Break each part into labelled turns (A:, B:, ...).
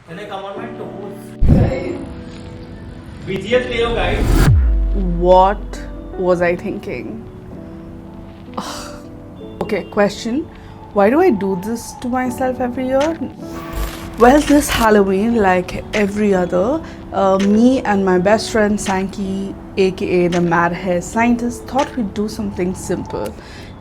A: Can I come on my toes?
B: Right.
A: BGS Leo guys.
B: What was I thinking? Okay, question. Why do I do this to myself every year? Well, this Halloween, like every other, me and my best friend Sankey, aka the Mad Hair Scientist, thought we'd do something simple.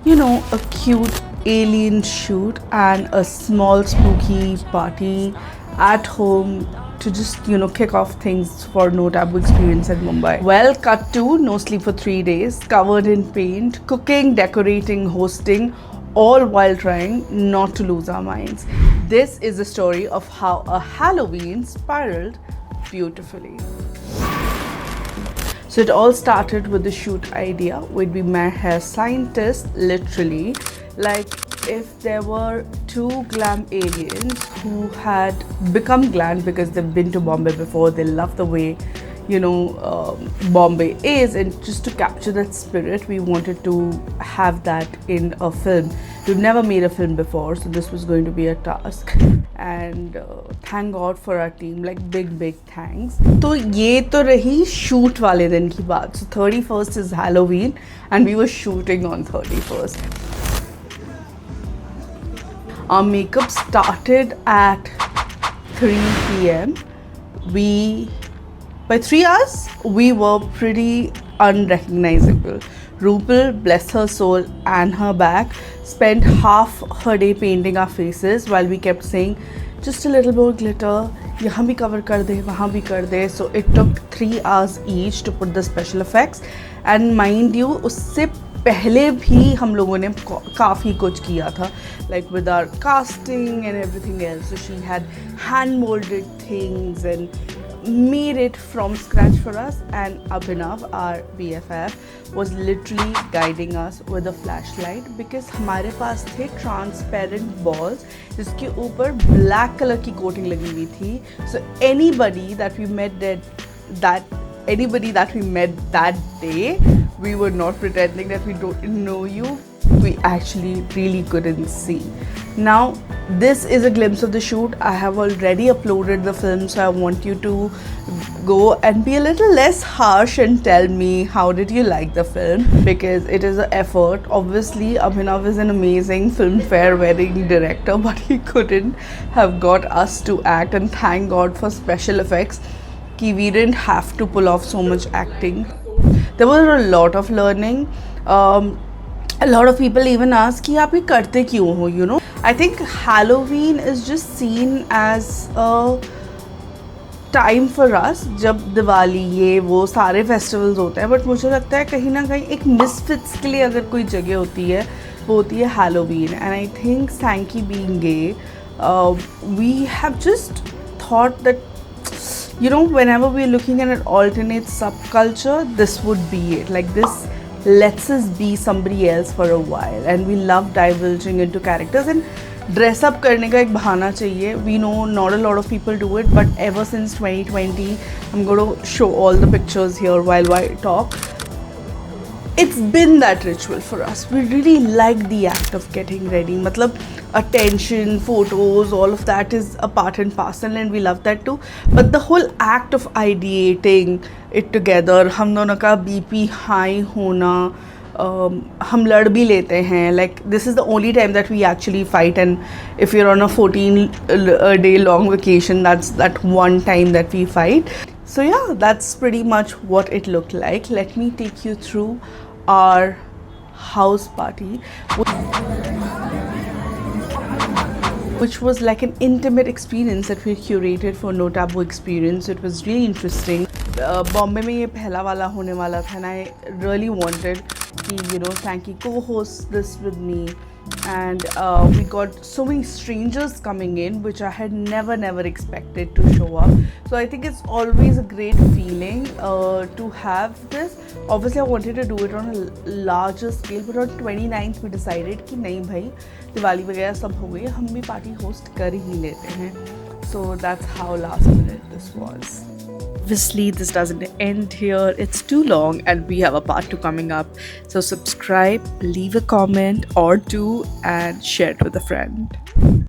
B: You know, a cute alien shoot and a small spooky party at home to just, kick off things for No Taboo experience at Mumbai. Well, cut to no sleep for 3 days, covered in paint, cooking, decorating, hosting, all while trying not to lose our minds. This is the story of how a Halloween spiraled beautifully. So it all started with the shoot idea. We'd be my hair scientist, literally. Like if there were two glam aliens who had become glam because they've been to Bombay before, they love the way Bombay is, and just to capture that spirit, we wanted to have that in a film. We've never made a film before, so this was going to be a task. And thank God for our team, like big thanks. तो ये तो रही shoot वाले दिन की बात. So 31st is Halloween and we were shooting on 31st. Our makeup started at 3 p.m. By 3 hours, we were pretty unrecognizable. Rupal, bless her soul and her back, spent half her day painting our faces while we kept saying, just a little more glitter, यहाँ भी cover कर दे, वहाँ भी कर दे. So it took 3 hours each to put the special effects. And mind you, उससे पहले भी हम लोगों ने काफ़ी कुछ किया था, like with our casting and everything else. So she had hand molded things and made it from scratch for us, and Abhinav, our BFF, was literally guiding us with a flashlight because हमारे पास थे transparent balls जिसके ऊपर black color की coating लगी हुई थी. So anybody that we met that day, we were not pretending that we don't know you. We actually really couldn't see. Now, this is a glimpse of the shoot. I have already uploaded the film, so I want you to go and be a little less harsh and tell me how did you like the film, because it is an effort. Obviously, Abhinav is an amazing filmfare wedding director, but he couldn't have got us to act, and thank God for special effects. We didn't have to pull off so much acting. There was a lot of learning. A lot of people even ask कि आप ये करते क्यों हो, you know. I think Halloween is just seen as a time for us. जब दिवाली ये वो सारे फेस्टिवल्स होते हैं, बट मुझे लगता है कहीं ना कहीं एक मिसफिट्स के लिए अगर कोई जगह होती है वो होती है Halloween. And I think Sankey being gay, we have just thought that, whenever we're looking at an alternate subculture, this would be it. Like this lets us be somebody else for a while, and we love divulging into characters and dress up करने का एक बहाना चाहिए. We know not a lot of people do it, but ever since 2020, I'm going to show all the pictures here while I talk. It's been that ritual for us. We really like the act of getting ready. मतलब attention, photos, all of that is a part and parcel, and we love that too. But the whole act of ideating it together, हम दोनों का BP high होना, हम लड़ भी लेते हैं. Like this is the only time that we actually fight, and if you're on a 14-day long vacation, that's that one time that we fight. So yeah, that's pretty much what it looked like. Let me take you through our house party, which was like an intimate experience that we curated for No Taboo experience. It was really interesting. Bombay में ये पहला वाला होने वाला था, and I really wanted कि Sankey co-host this with me, and we got so many strangers coming in, which I had never expected to show up. So I think it's always a great feeling to have this. Obviously, I wanted to do it on a larger scale, but on 29th we decided कि नहीं भाई, दिवाली वगैरह सब हो गई, हम भी party host कर ही लेते हैं. So that's how last minute this was. Obviously, this doesn't end here. It's too long, and we have a part 2 coming up. So subscribe, leave a comment or two, and share it with a friend.